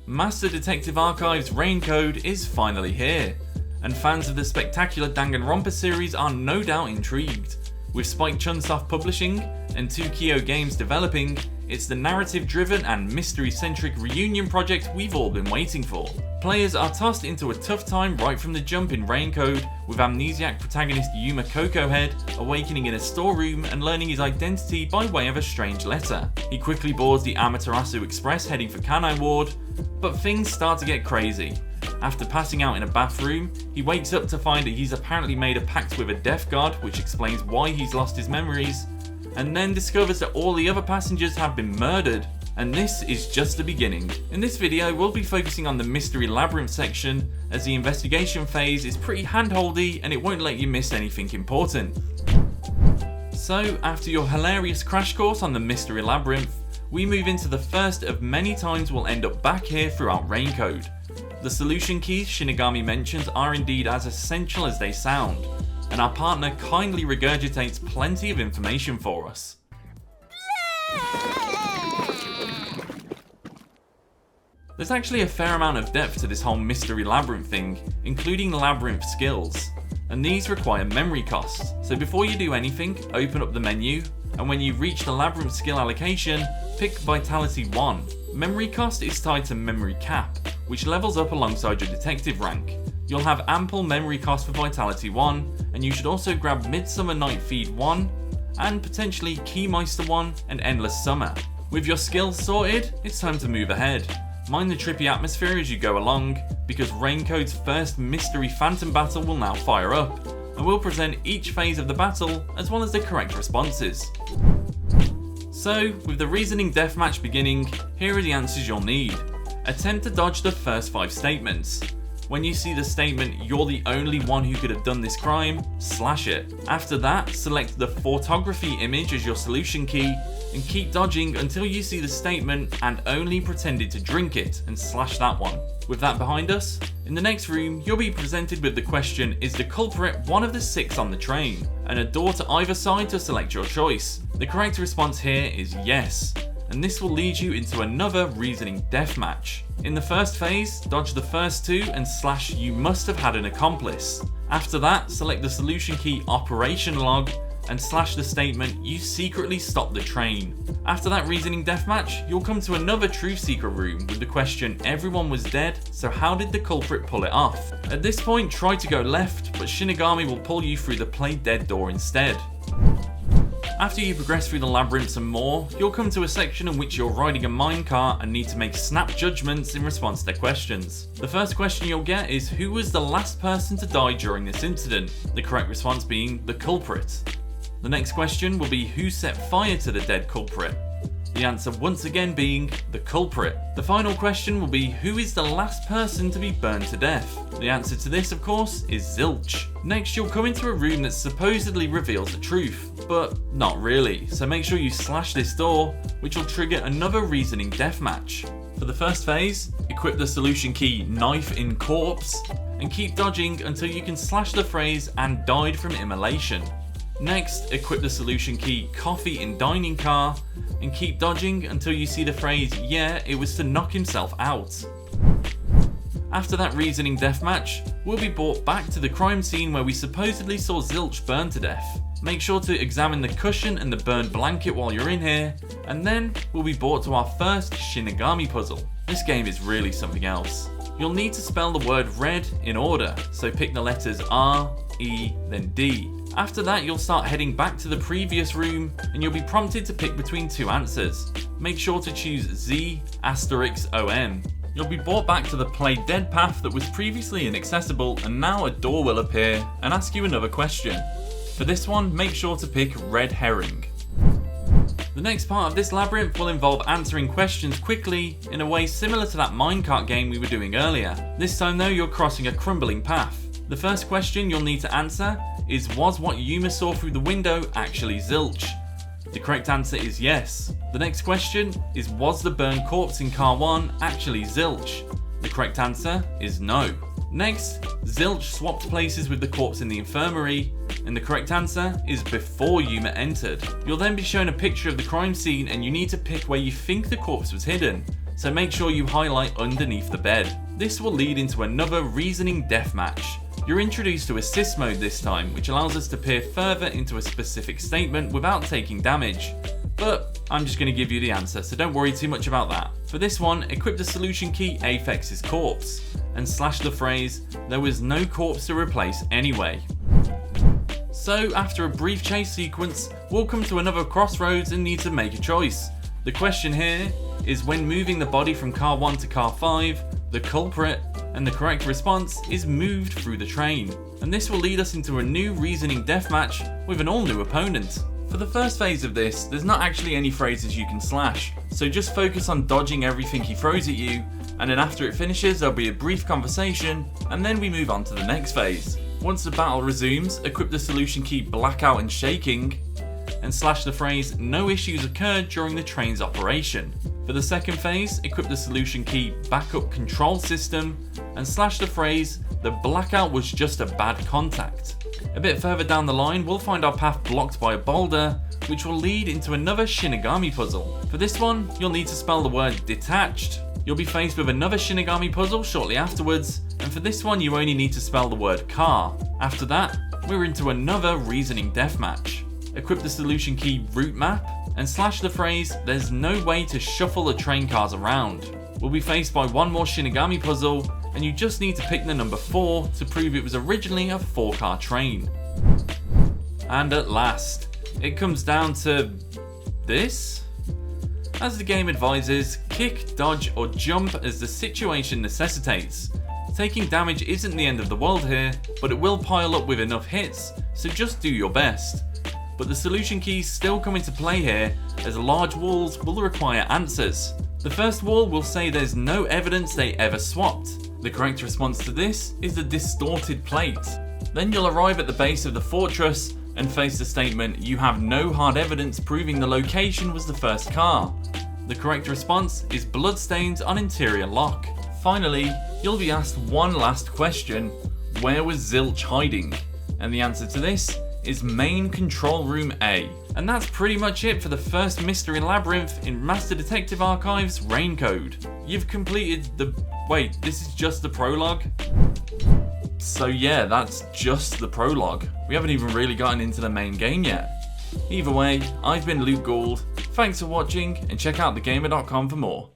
Master Detective Archive's Rain Code is finally here, and fans of the spectacular Danganronpa series are no doubt intrigued. With Spike Chunsoft publishing and 2Kyo Games developing, it's the narrative-driven and mystery-centric reunion project we've all been waiting for. Players are tossed into a tough time right from the jump in Rain Code, with amnesiac protagonist Yuma Kokohead awakening in a storeroom and learning his identity by way of a strange letter. He quickly boards the Amaterasu Express heading for Kanai Ward, but things start to get crazy. After passing out in a bathroom, he wakes up to find that he's apparently made a pact with a death guard, which explains why he's lost his memories, and then discovers that all the other passengers have been murdered. And this is just the beginning. In this video, we'll be focusing on the mystery labyrinth section, as the investigation phase is pretty handholdy and it won't let you miss anything important. So, after your hilarious crash course on the mystery labyrinth, we move into the first of many times we'll end up back here throughout Rain Code. The solution keys Shinigami mentions are indeed as essential as they sound, and our partner kindly regurgitates plenty of information for us. There's actually a fair amount of depth to this whole mystery labyrinth thing, including labyrinth skills, and these require memory costs. So before you do anything, open up the menu, and when you reach the labyrinth skill allocation, pick Vitality 1. Memory cost is tied to memory cap, which levels up alongside your detective rank. You'll have ample memory cost for Vitality 1, and you should also grab Midsummer Night Feed 1, and potentially Keymeister 1 and Endless Summer. With your skills sorted, it's time to move ahead. Mind the trippy atmosphere as you go along, because Rain Code's first mystery phantom battle will now fire up, and we'll present each phase of the battle as well as the correct responses. So, with the reasoning deathmatch beginning, here are the answers you'll need. Attempt to dodge the first 5 statements. When you see the statement, "You're the only one who could have done this crime," slash it. After that, select the photography image as your solution key, and keep dodging until you see the statement "and only pretended to drink it," and slash that one. With that behind us, in the next room, you'll be presented with the question, is the culprit one of the 6 on the train? And a door to either side to select your choice. The correct response here is yes, and this will lead you into another reasoning deathmatch. In the first phase, dodge the first 2 and slash "you must have had an accomplice." After that, select the solution key operation log and slash the statement "you secretly stopped the train." After that reasoning deathmatch, you'll come to another truth seeker room with the question "everyone was dead, so how did the culprit pull it off?" At this point, try to go left, but Shinigami will pull you through the play dead door instead. After you progress through the labyrinth some more, you'll come to a section in which you're riding a minecart and need to make snap judgments in response to their questions. The first question you'll get is, who was the last person to die during this incident? The correct response being the culprit. The next question will be, who set fire to the dead culprit? The answer once again being the culprit. The final question will be, who is the last person to be burned to death? The answer to this, of course, is Zilch. Next, you'll come into a room that supposedly reveals the truth, but not really, so make sure you slash this door, which will trigger another reasoning deathmatch. For the first phase, equip the solution key Knife in Corpse, and keep dodging until you can slash the phrase "and died from immolation." Next, equip the solution key Coffee in Dining Car, and keep dodging until you see the phrase "yeah, it was to knock himself out." After that reasoning deathmatch, we'll be brought back to the crime scene where we supposedly saw Zilch burned to death. Make sure to examine the cushion and the burned blanket while you're in here, and then we'll be brought to our first Shinigami puzzle. This game is really something else. You'll need to spell the word red in order, so pick the letters R, E, then D. After that, you'll start heading back to the previous room, and you'll be prompted to pick between 2 answers. Make sure to choose Z *OM. You'll be brought back to the play dead path that was previously inaccessible, and now a door will appear and ask you another question. For this one, make sure to pick red herring. The next part of this labyrinth will involve answering questions quickly in a way similar to that minecart game we were doing earlier. This time though, you're crossing a crumbling path. The first question you'll need to answer is, was what Yuma saw through the window actually Zilch? The correct answer is yes. The next question is, was the burned corpse in car 1 actually Zilch? The correct answer is no. Next, Zilch swapped places with the corpse in the infirmary, and the correct answer is before Yuma entered. You'll then be shown a picture of the crime scene and you need to pick where you think the corpse was hidden. so make sure you highlight underneath the bed. This will lead into another reasoning deathmatch. You're introduced to assist mode this time, which allows us to peer further into a specific statement without taking damage. But I'm just going to give you the answer, so don't worry too much about that. For this one, equip the solution key Aphex's corpse, and slash the phrase, "There was no corpse to replace anyway." So after a brief chase sequence, we'll come to another crossroads and need to make a choice. The question here is, when moving the body from car 1 to car 5, the culprit, and the correct response is moved through the train. And this will lead us into a new reasoning deathmatch with an all new opponent. For the first phase of this, there's not actually any phrases you can slash, so just focus on dodging everything he throws at you, and then after it finishes there'll be a brief conversation, and then we move on to the next phase. Once the battle resumes, equip the solution key Blackout and Shaking, and slash the phrase, "No issues occurred during the train's operation." For the second phase, equip the solution key Backup Control System, and slash the phrase, "The blackout was just a bad contact." A bit further down the line, we'll find our path blocked by a boulder, which will lead into another Shinigami puzzle. For this one, you'll need to spell the word detached. You'll be faced with another Shinigami puzzle shortly afterwards, and for this one you only need to spell the word car. After that, we're into another reasoning deathmatch. Equip the solution key Route Map, and slash the phrase, "There's no way to shuffle the train cars around." We'll be faced by one more Shinigami puzzle, and you just need to pick the number 4 to prove it was originally a 4-car train. And at last, it comes down to this. As the game advises, kick, dodge or jump as the situation necessitates. Taking damage isn't the end of the world here, but it will pile up with enough hits, so just do your best. But the solution keys still come into play here, as large walls will require answers. The first wall will say there's no evidence they ever swapped. The correct response to this is the distorted plate. Then you'll arrive at the base of the fortress and face the statement, "You have no hard evidence proving the location was the first car." The correct response is bloodstains on interior lock. Finally, you'll be asked one last question, where was Zilch hiding? And the answer to this is main control room A. And that's pretty much it for the first mystery labyrinth in Master Detective Archive's Rain Code. You've completed the... wait, this is just the prologue? So yeah, that's just the prologue. We haven't even really gotten into the main game yet. Either way, I've been Luke Gould, thanks for watching, and check out thegamer.com for more.